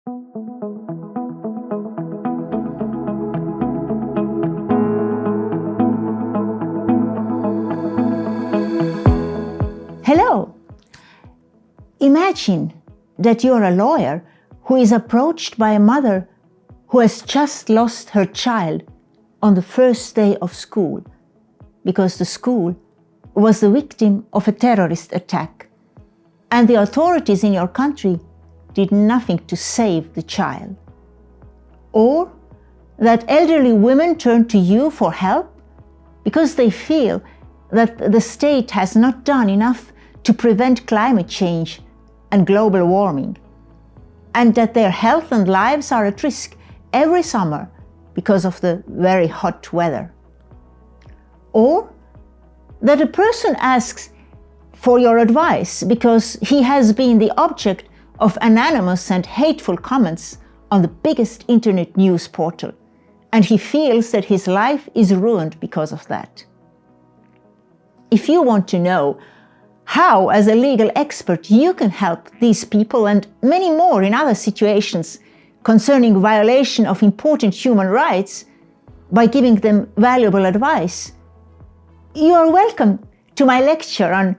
Hello! Imagine that you're a lawyer who is approached by a mother who has just lost her child on the first day of school because the school was the victim of a terrorist attack and the authorities in your country did nothing to save the child. Or that elderly women turn to you for help because they feel that the state has not done enough to prevent climate change and global warming, and that their health and lives are at risk every summer because of the very hot weather. Or that a person asks for your advice because he has been the object of anonymous and hateful comments on the biggest internet news portal, and he feels that his life is ruined because of that. If you want to know how, as a legal expert, you can help these people and many more in other situations concerning violation of important human rights by giving them valuable advice, you are welcome to my lecture on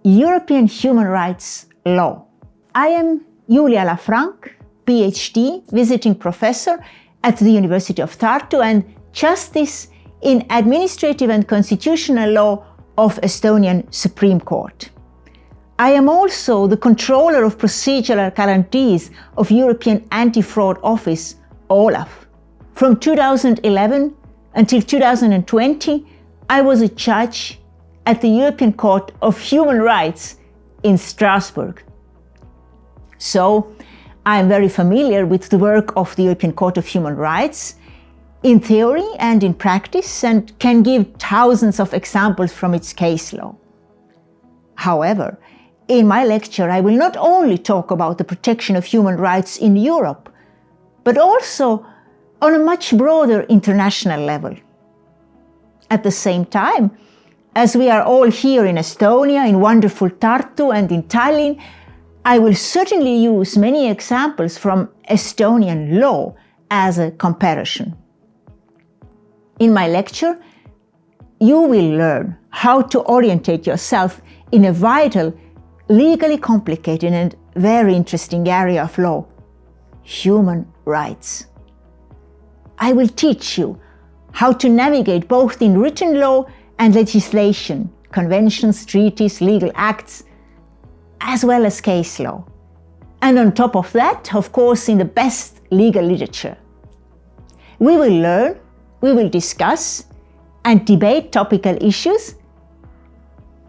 European human rights law. I am Julia Laffranque, PhD, visiting professor at the University of Tartu and Justice in Administrative and Constitutional Law of Estonian Supreme Court. I am also the controller of procedural guarantees of European Anti-Fraud Office, OLAF. From 2011 until 2020, I was a judge at the European Court of Human Rights in Strasbourg. So, I am very familiar with the work of the European Court of Human Rights in theory and in practice, and can give thousands of examples from its case law. However, in my lecture, I will not only talk about the protection of human rights in Europe, but also on a much broader international level. At the same time, as we are all here in Estonia, in wonderful Tartu and in Tallinn, I will certainly use many examples from Estonian law as a comparison. In my lecture, you will learn how to orientate yourself in a vital, legally complicated and very interesting area of law, human rights. I will teach you how to navigate both in written law and legislation, conventions, treaties, legal acts, as well as case law. And on top of that, of course, in the best legal literature. We will learn, we will discuss and debate topical issues,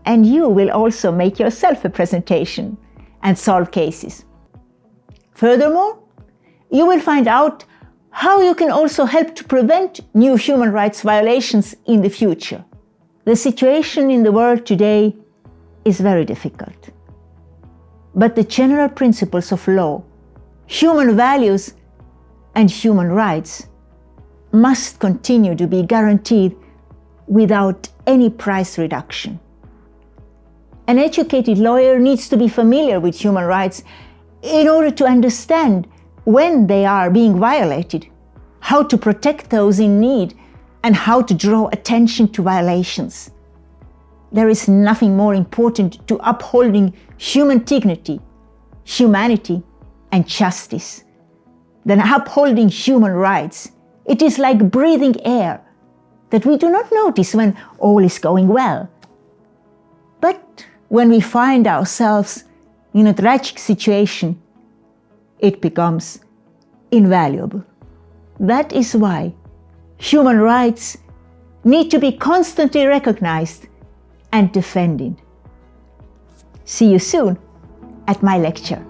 and you will also make yourself a presentation and solve cases. Furthermore, you will find out how you can also help to prevent new human rights violations in the future. The situation in the world today is very difficult. But the general principles of law, human values and human rights must continue to be guaranteed without any price reduction. An educated lawyer needs to be familiar with human rights in order to understand when they are being violated, how to protect those in need, and how to draw attention to violations. There is nothing more important to upholding human dignity, humanity, and justice than upholding human rights. It is like breathing air that we do not notice when all is going well. But when we find ourselves in a tragic situation, it becomes invaluable. That is why human rights need to be constantly recognized and defended. See you soon at my lecture.